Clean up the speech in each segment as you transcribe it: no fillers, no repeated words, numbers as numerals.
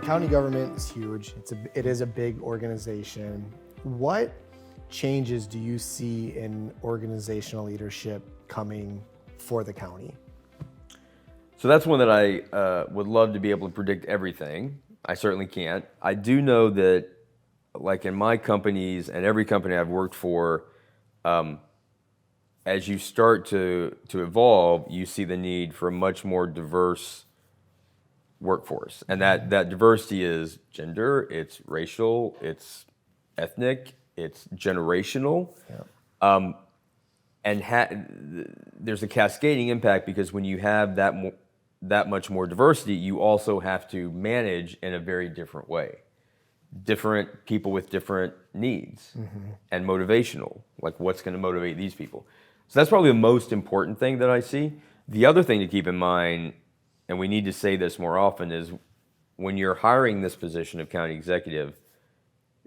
County government is huge. It is a big organization. What changes do you see in organizational leadership coming for the county? So that's one that I would love to be able to predict everything. I certainly can't. I do know that, like in my companies and every company I've worked for, as you start to evolve, you see the need for a much more diverse workforce. And that diversity is gender, it's racial, it's ethnic, it's generational. Yeah. There's a cascading impact because when you have that much more diversity, you also have to manage in a very different way. Different people with different needs and motivational, like what's going to motivate these people. So that's probably the most important thing that I see. The other thing to keep in mind, and we need to say this more often, is when you're hiring this position of county executive,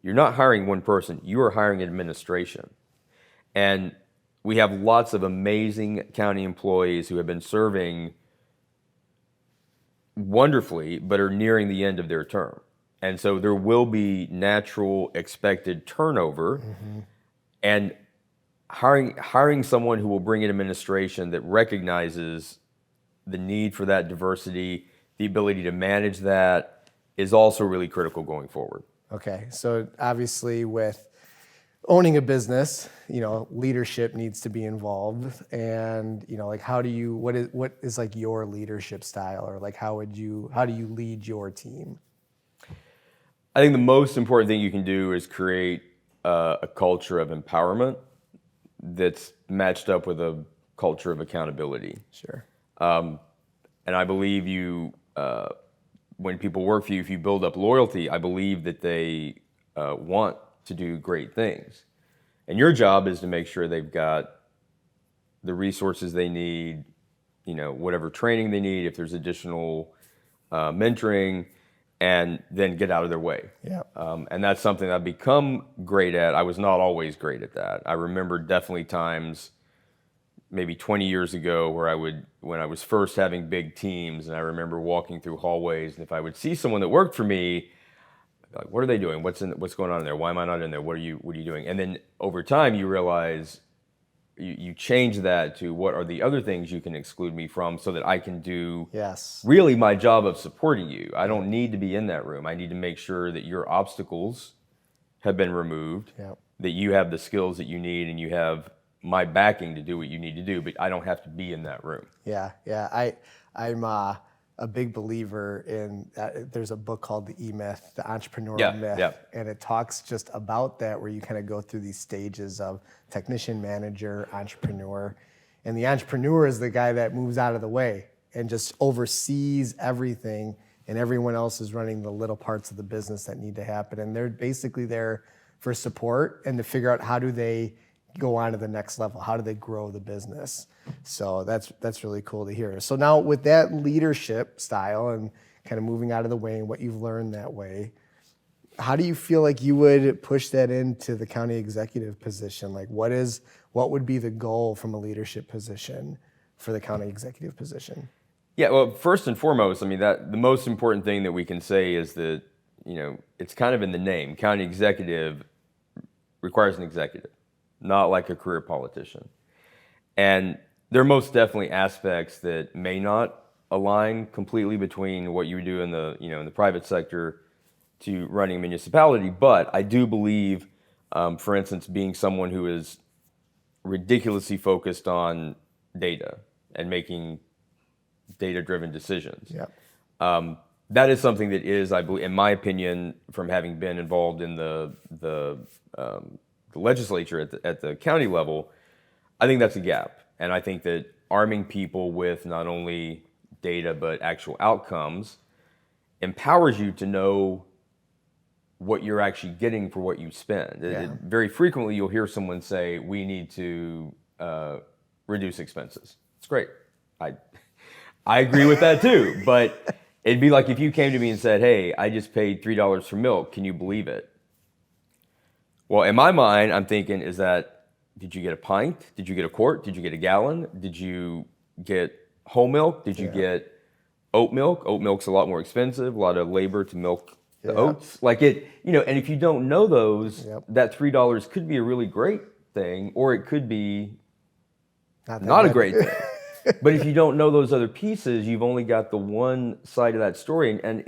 you're not hiring one person, you are hiring an administration. And we have lots of amazing county employees who have been serving wonderfully, but are nearing the end of their term. And so there will be natural expected turnover, and hiring someone who will bring an administration that recognizes the need for that diversity, the ability to manage that, is also really critical going forward. Okay, so obviously with owning a business, leadership needs to be involved, and like what is like your leadership style, or like how do you lead your team? I think the most important thing you can do is create a culture of empowerment that's matched up with a culture of accountability. Sure. And I believe when people work for you, if you build up loyalty, I believe that they want to do great things. And your job is to make sure they've got the resources they need, whatever training they need, if there's additional mentoring, and then get out of their way. Yeah. And that's something I've become great at. I was not always great at that. I remember definitely times maybe 20 years ago where when I was first having big teams, and I remember walking through hallways, and if I would see someone that worked for me, like, what are they doing? What's going on in there? Why am I not in there? What are you doing? And then over time you realize you change that to what are the other things you can exclude me from so that I can do really my job of supporting you. I don't need to be in that room. I need to make sure that your obstacles have been removed, that you have the skills that you need, and you have my backing to do what you need to do, but I don't have to be in that room. Yeah. I'm a big believer in there's a book called The E-Myth, the entrepreneurial myth, and it talks just about that, where you kind of go through these stages of technician, manager, entrepreneur, and the entrepreneur is the guy that moves out of the way and just oversees everything, and everyone else is running the little parts of the business that need to happen, and they're basically there for support and to figure out how do they go on to the next level, how do they grow the business. So that's really cool to hear. So now with that leadership style and kind of moving out of the way and what you've learned that way, how do you feel like you would push that into the county executive position? Like what would be the goal from a leadership position for the county executive position? Yeah, well, first and foremost, that the most important thing that we can say is that, it's kind of in the name. County executive requires an executive, not like a career politician. And there are most definitely aspects that may not align completely between what you do in the, in the private sector to running a municipality. But I do believe, for instance, being someone who is ridiculously focused on data and making data-driven decisions. That is something that is, I believe, in my opinion, from having been involved in the legislature at the county level, I think that's a gap. And I think that arming people with not only data but actual outcomes empowers you to know what you're actually getting for what you spend. Very frequently you'll hear someone say, we need to reduce expenses. It's great. I agree with that too, but it'd be like if you came to me and said, hey, I just paid $3 for milk, can you believe it? Well, in my mind, I'm thinking, did you get a pint? Did you get a quart? Did you get a gallon? Did you get whole milk? Did you get oat milk. Oat milk's a lot more expensive, a lot of labor to milk the Yeah. oats. Like it, and if you don't know those, Yep. that $3 could be a really great thing, or it could be Not not a good. great thing. But if you don't know those other pieces, you've only got the one side of that story, and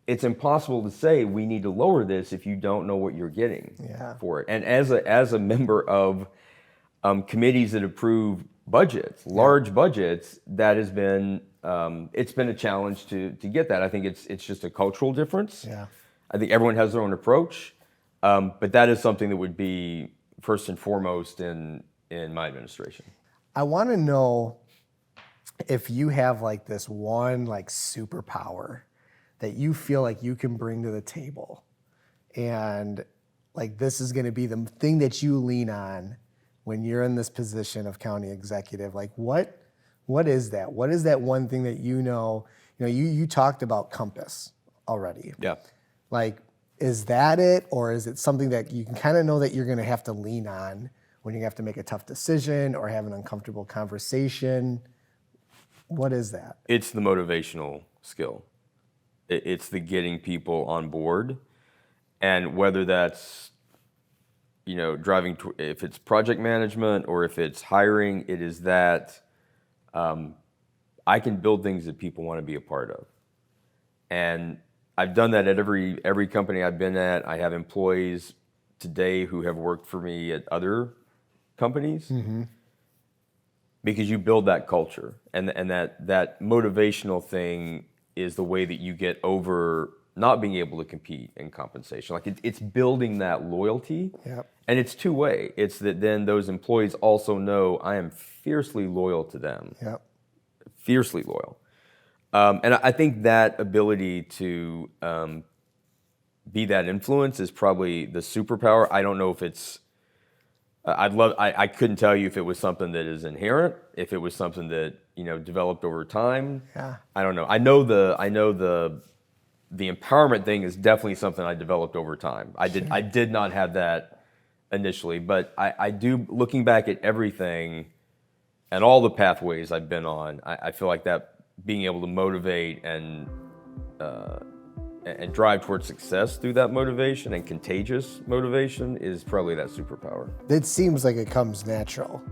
it's impossible to say we need to lower this if you don't know what you're getting for it. And as a member of committees that approve budgets, large budgets, that has been it's been a challenge to get that. I think it's just a cultural difference. Yeah. I think everyone has their own approach, but that is something that would be first and foremost in my administration. I want to know if you have like this one like superpower that you feel like you can bring to the table, and like this is going to be the thing that you lean on when you're in this position of county executive. Like what is that? What is that one thing that you talked about compass already. Yeah. Like, is that it, or is it something that you can kind of know that you're going to have to lean on when you have to make a tough decision or have an uncomfortable conversation? What is that? It's the motivational skill. It's the getting people on board, and whether that's driving if it's project management or if it's hiring, it is that I can build things that people want to be a part of, and I've done that at every company I've been at. I have employees today who have worked for me at other companies. Mm-hmm. Because you build that culture, and that motivational thing is the way that you get over not being able to compete in compensation. Like it's building that loyalty, and it's two-way. It's that then those employees also know I am fiercely loyal to them, fiercely loyal. And I think that ability to be that influence is probably the superpower. I don't know if it's. I couldn't tell you if it was something that is inherent, if it was something that developed over time. Yeah. I don't know. I know the empowerment thing is definitely something I developed over time. I did not have that initially, but I do. Looking back at everything and all the pathways I've been on, I feel like that being able to motivate and drive towards success through that motivation and contagious motivation is probably that superpower. It seems like it comes natural.